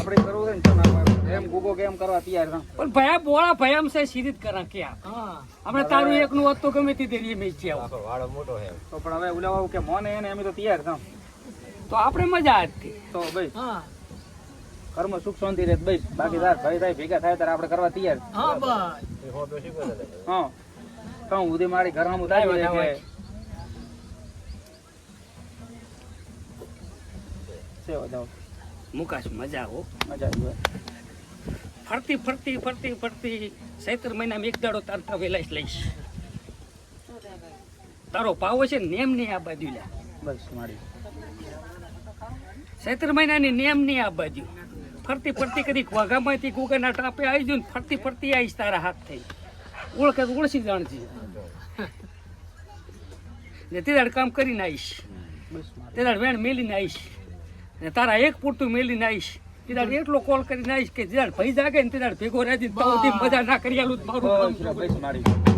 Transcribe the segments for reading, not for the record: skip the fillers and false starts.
આપણે કરવું છે ને એમ ગુગો કેમ કરવા તૈયાર છે પણ ભયા બોળા ભયામ છે સીધી કરા કે આપણે તારું એકનું હોત તો ગમે તે દેરીએ મેચ છે વાળો મોટો છે તો પણ હવે ઉલાવા કે મોને એને અમે તો તૈયાર છે તો આપણે મજા આવતી તો ભાઈ કર્મ સુખ શાંતિ રહે ભાઈ બાકી તાર ભાઈ થાય ભેગા થાય ત્યારે આપણે કરવા તૈયાર હા કહું ઉદય મારી ઘરમાં થાય કે સેવા જાવ મુકાશ મજા હો મજા આવી ફરતી ફરતી ફરતી ફરતી ચૈત્ર મહિનામાં એક દાડો તાર વેલાઈશ લઈશ તારો પાવો છે નેમ નહીં આ બાજુ લ્યા બસ મારી ચૈત્ર મહિનાની નેમ નહીં આ બાજુ ફરતી ફરતી કદી વાઘામાંથી ગુગાના ટાપે આવી જુ ફરતી ફરતી આવીશ તારા હાથ થઈ ઓળખે ઓળખી જાણજી ને તે દાડ કામ કરીને આવીશ તે દાડ વેણ મેલીને આવીશ ને તારા એક પૂરતું મેલીને આવીશ તે દાડ એટલો કોલ કરીને આવીશ કે જે દાડ ભાઈ જાગે ને તે દાડ ભેગો રાજી મજા ના કરી આલું મારું બસ મારી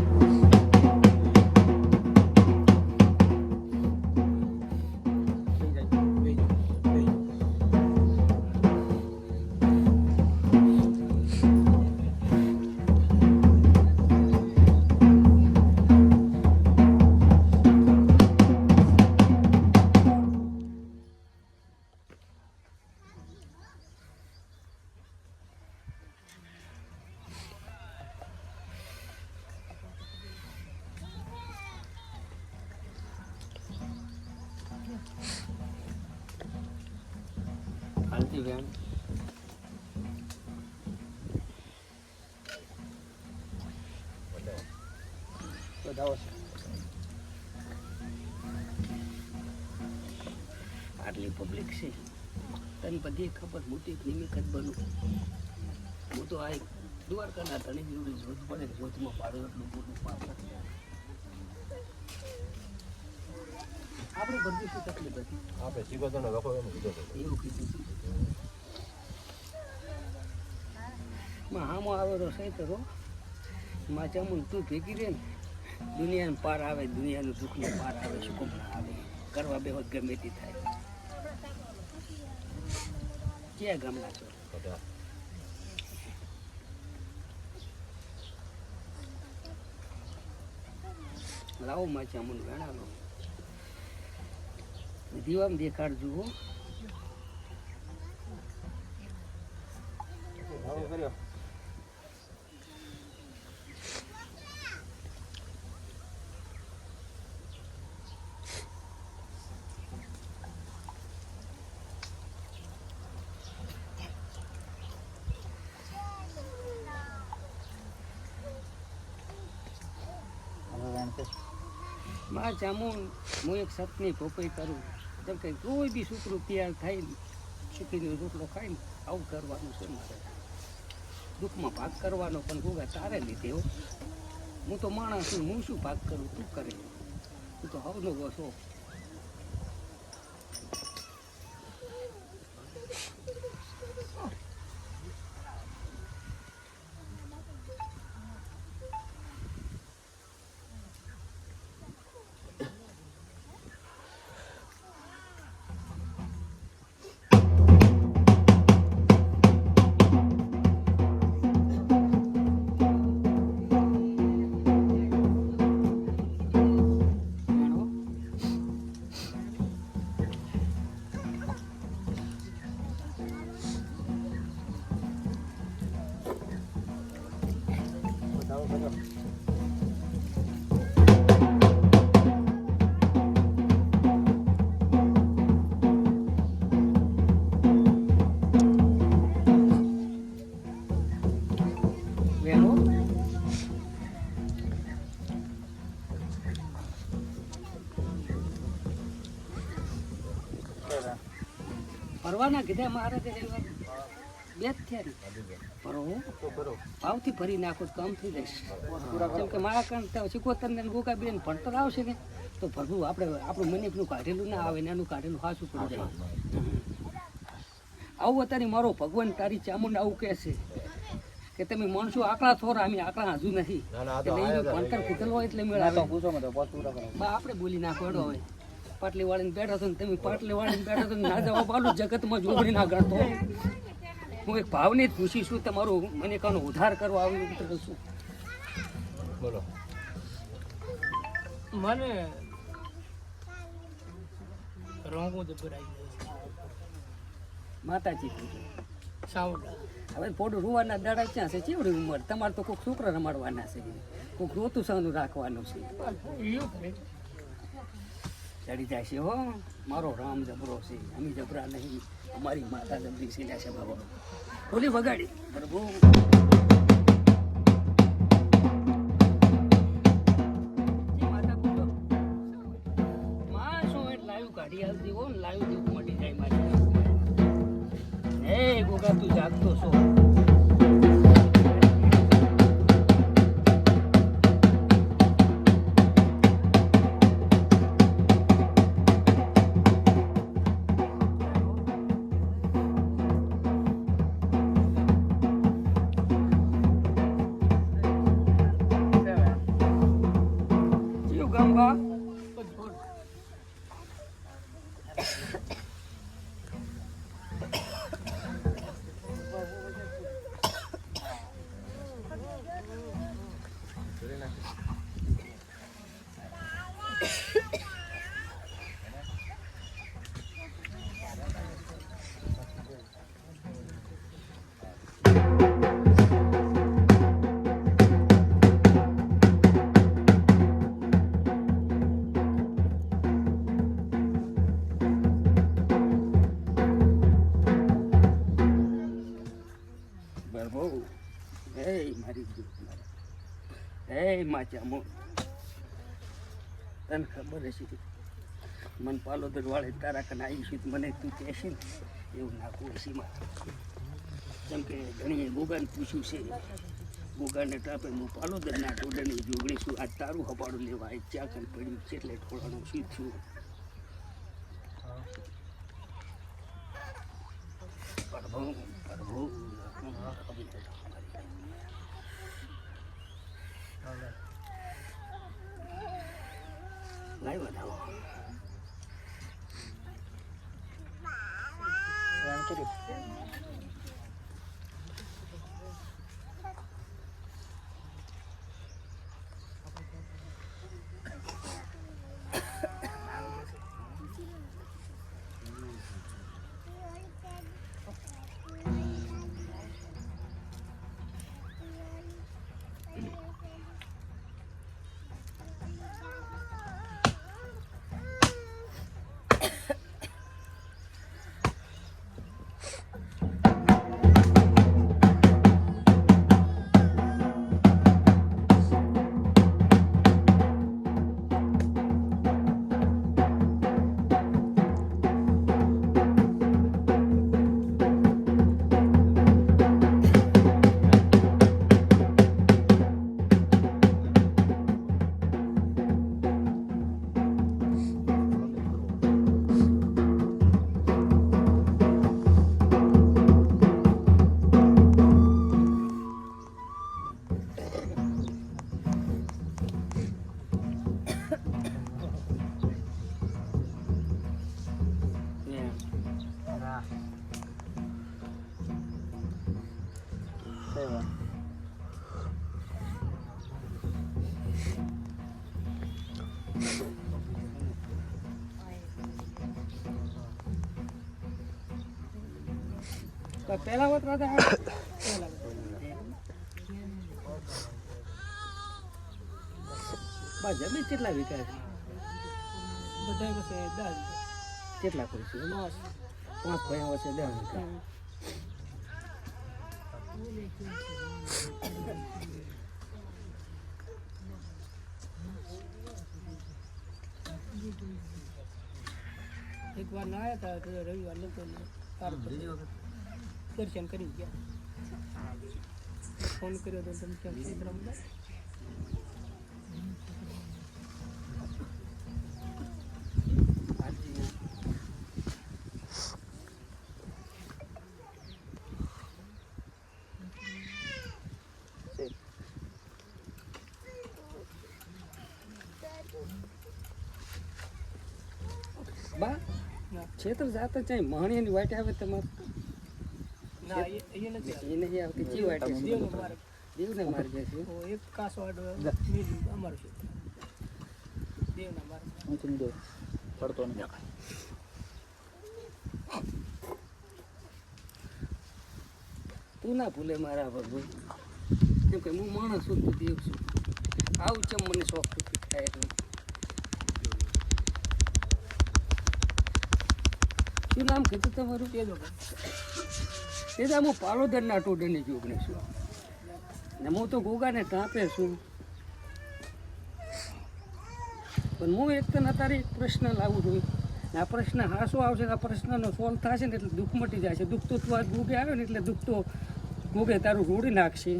હાલતી વેણ આટલી પબ્લિક છે તને બધી ખબર મોટી નિમિત્ત જ બનું હું તો આ દ્વારકાના ધણી જેવડી જોત પડે જોતમાં પાડો એટલું મોટું પાપ આપણે બધી શું તકલીફ હતી આપણે શીખોતોને વખો એમ કીધો એવું કીધું હામાં આવે તો સહી કરો માં ચમુન તું ભેગી રે ને દુનિયાને પાર આવે દુનિયાનું દુઃખને પાર આવે સુકમ ના આવે કરવા બે હોત ગમે તે થાય ક્યાં ગામના છો લાવો માં ચમુન વેણાનો દીવામાં દેખાડજો હો કર્યો માં જામુન હું એક સપની પોપઈ કરું જેમ કે કોઈ બી છોકરું તૈયાર થાય ને સુખીનો રોટલો ખાય ને આવું કરવાનું છે મારે દુઃખમાં ભાગ કરવાનો પણ ગોગા તારે લીધે હો હું તો માણસ છું હું શું ભાગ કરું તું કરે તું તો હવનો છો ફરવાના કીધા મારે બે જ થયા ને ભાવથી ભરી નાખો કામ થઈ જાય કેમ કે મારા કારણ શીખોતર ને ગોકા બેન ભણતર આવશે ને તો ભરવું આપણે આપણું મનીપનું કાઢેલું ના આવે ને એનું કાઢેલું હાસું પડી જાય આવું અત્યારે મારો ભગવાન તારી ચામુંડ આવું કહે છે કે તમે માણસો આકડા થોરા અમે આકડા હજુ નથી ભણતર કીધેલો હોય એટલે મેળા આપણે બોલી નાખો હવે પાટલી વાળીને બેઠા છો ને તમે પાટલી વાળીને બેઠા છો ના જવાબ આલું જગતમાં જોગણી ના ગણતો હું એક ભાવને જ પૂછીશું તમારું મને કાનો ઉધાર કરવા આવ્યું મિત્ર છું. બોલો. મને રોંગું જબરાઈ ગયું માતાજી સાવડા હવે પોડું રૂવાના દાડા ક્યાં છે ચેવડી ઉંમર તમારે તો કોઈક છોકરા રમાડવાના છે કોઈક રોતું સાનું રાખવાનું છે યું કરે ચડી જાય છે હો મારો રામ જબરો છે અમે જબરા નહીં અમારી માતા જબરી છે છે બાબા બોલી વગાડી પ્રભુ કાઢી આવતી હો ને લાવી દીધું મટી જાય મારી હે ગોગા તું જાગતો છો જીવ ગંગા માચા તને ખબર હશે મન પાલોદર વાળે તારા કને આવીશું મને તું કહેશે ને એવું નાખવું હશે મારે જેમ કે ઘણીએ ગોગાને પૂછ્યું છે ગોગાને ટાપે હું પાલોદરના ટોડાની જોગણી છું આજ તારું હપાડું લેવા આ ચા કન પડ્યું છે એટલે થોડાનું શું થયું પ્રભુ પ્રભુ લાઈ બનાવો પહેલા વાત જમીન કેટલા વીઘા છે બધા પાસે 10 કેટલા કરીશું 5 ભાઈ વર્ષે 10 વીઘા એક વાર ના આવ્યા હતા રવિવાર લોકો દર્શન કરી ગયા ફોન કર્યો તો તમે ક્યાં ક્ષેત્રમાં બા ક્ષેત્ર જાતા ચાઈ મહણીની વાટે આવે તમારે ના ના એ નથી એ નહીં આવતી ચી વાટે છે? દેવનો માર્ગ દેવને માર્ગે છે. તો એક કાસો આડો અમારું છે દેવના માર્ગ અહીંથી નીકળો. પડતો નહીં. તું ના ભૂલે મારા પ્રભુ, કેમ કે હું માણસ છું, તું દેવ છું. આવું ચમ મને શોખ થાય એટલે. શું નામ કીધું તમારું? તેજો તે તો હું પાલોદરના ટોડરની જોગણી છું ને હું તો ગોગાને ટાંપે છું. પણ હું એક તો અત્યારે એક પ્રશ્ન લાવું છું ને આ પ્રશ્ન હાસો આવશે ને આ પ્રશ્નનો સોલ્વ થશે ને એટલે દુઃખ મટી જાય છે. દુઃખ તો તું ગોગે આવે ને એટલે દુઃખ તો ગોગે તારું રોડી નાખશે.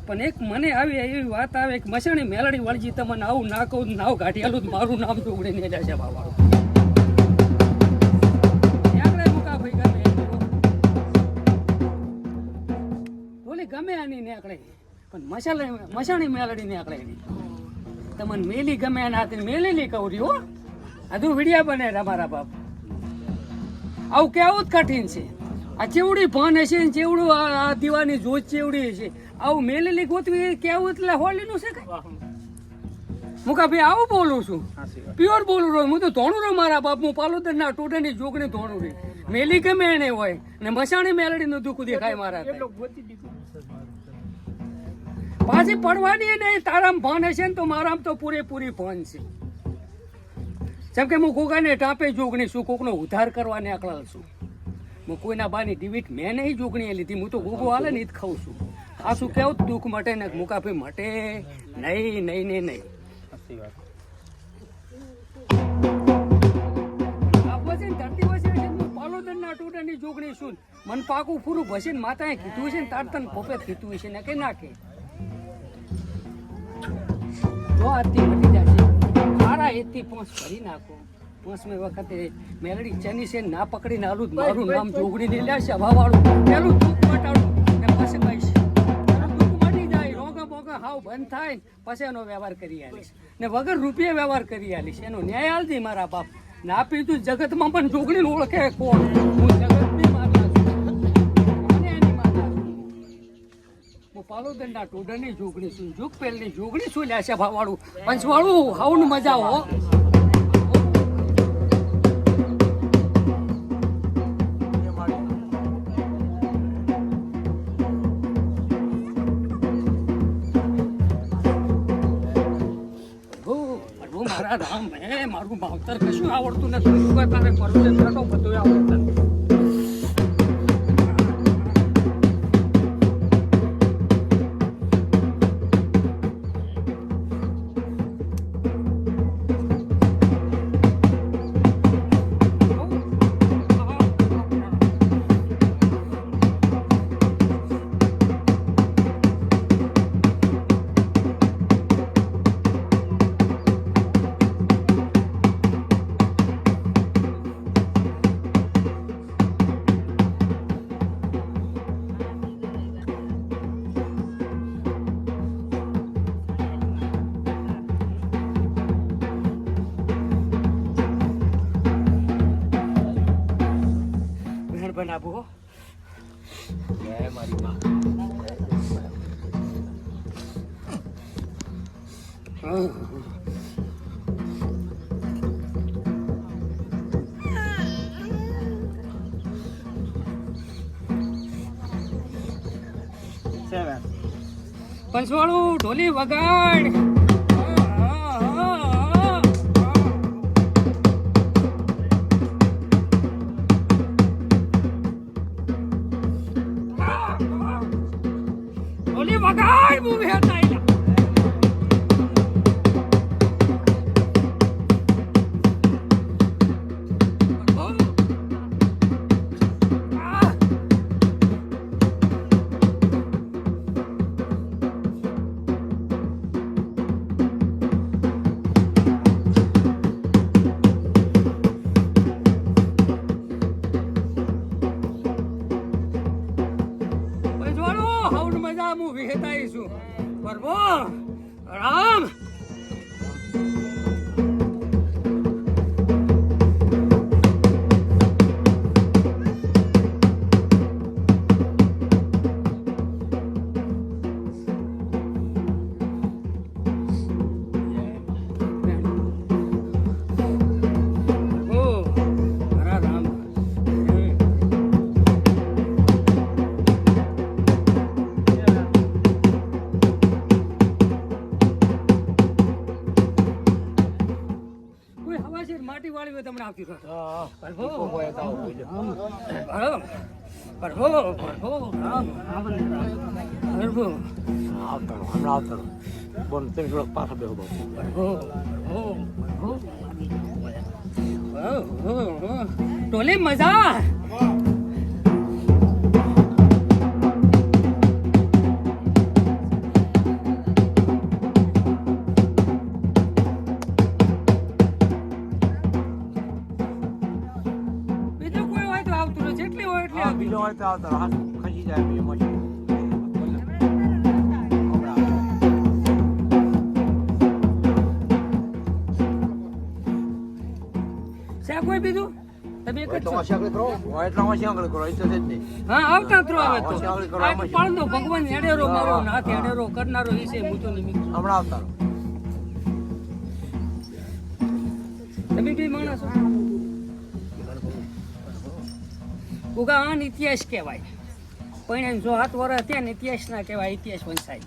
પણ એક મને આવી એવી વાત આવે કે મસાણી મેલડી વળજી તમને આવું ના કહું નાવ ગાંઠિયાલું મારું નામ જોગડી ને જશે બાબા. ગમે આની નીકળે પણ મસાણી મેલડી નીકળે નહીં. તમને મેલી ગમે એના હાથે મેલેલી કવરી હો. હજુ વિડિયા બને તમારા બાપ. આવું કેવું જ કઠિન છે. આ ચેવડી ભણ હશે ને ચેવડું આ દીવાની જોત ચેવડી હશે. આવું મેલેલી ગોતવી કેવું એટલે હોલીનું છે કઈ. મુકા ભાઈ આવું બોલું છું, પ્યોર બોલું રહ્યો. હું તો ધોણું રહ્યો મારા બાપ. હું પાલોદરના ટોટાની જોગણી ધોણું રહી. મેલી ગમે એને હોય ને મસાણી મેલડીનું દુઃખ દેખાય મારા. પાછી પડવાની નહીં. તારામ ભાન હશે ને તો મારામ તો પૂરેપૂરી ભાન છે. જેમ કે હું ગોગાને ટાંપે જોગણી છું, કોકનો ઉદ્ધાર કરવાને અકળાલ છું. હું કોઈના બાની ડિવિટ મેં નહીં જોગણી લીધી. હું તો ગોગો હાલે ને જ ખાઉં છું. આ શું કેવું દુઃખ મટે ને મુકા ભાઈ મટે નહીં નહીં નહીં નહીં. પાલોદરના ટોટાની જોગણી છું. મન પાકું પૂરું ભસીને માતાએ કીધું છે ને તાર તને પોપે કીધું છે ને કે નાખે જો આથી મટી જશે. મારા એથી પોંચ ભરી નાખો. 5મી વખતે મેલડી ચની છે ના પકડીને આલું મારું નામ જોગડીને લેશે હવાવાળું. પેલું દુઃખ મટાડું ને પછી કહીશ દુઃખ મટી જાય. રોગા બોગા હાવ બંધ થાય પછી એનો વ્યવહાર કરી આલીશ ને વગર રૂપિયા વ્યવહાર કરી આલીશ. એનો ન્યાય આલતી મારા બાપ. ના પીધું જગતમાં પણ જોગડીને ઓળખે કોણ. હું જગતની માતા છું અને એની માતા છું. હું પાલોદરના ટોડરની જોગણી છું. જુગ પહેલની જોગણી છું. લ્યા છે ભાવાળું પંચવાળું હાવનું મજા હો. મારા રામ હે મારું માવતર કશું આવડતું નથી. તારે પરસે બેઠો બધું આવડતું. બનાવો મારી માં પંચવાળું ઢોલી વગાડ. ઢોલી વગાડ મૂવી હતા. હું વિહેતાઈ છું પ્રભુ રામ. આવતી રહો. હા પ્રભુ કોઈ તો આવો બોલો. પ્રભુ પ્રભુ રામ રામ પ્રભુ આવતાનો હમણાં આવતાનો બોલ તમે થોડોક પાછા બેહો બાપુ પ્રભુ પ્રભુ પ્રભુ ટોલી મજા બીજું કોઈ હોય તો આવતું રહે. જેટલી હોય એટલી હા આવતી બીજો હોય તો આવતાનો હાથ ખસી જાય બીજો મશીન છે કોઈ બીજું તમે એક જ છો? એટલામાં શેંગળ કરો એ તો છે જ નહીં હા આવતાત્રો આવે તો હોશિયારી કરવા આ પાળનો ભગવાન હેડેરો મારો નાથ હેડેરો કરનારો ઈ છે મૂતો નિમિત્ત હમણાં આવતાનો તમે બી માણસ છો ઉગા આન ઇતિહાસ કહેવાય પણ જો 7 વર્ષ ત્યાં ને ઇતિહાસ ના કહેવાય ઇતિહાસ વંચાય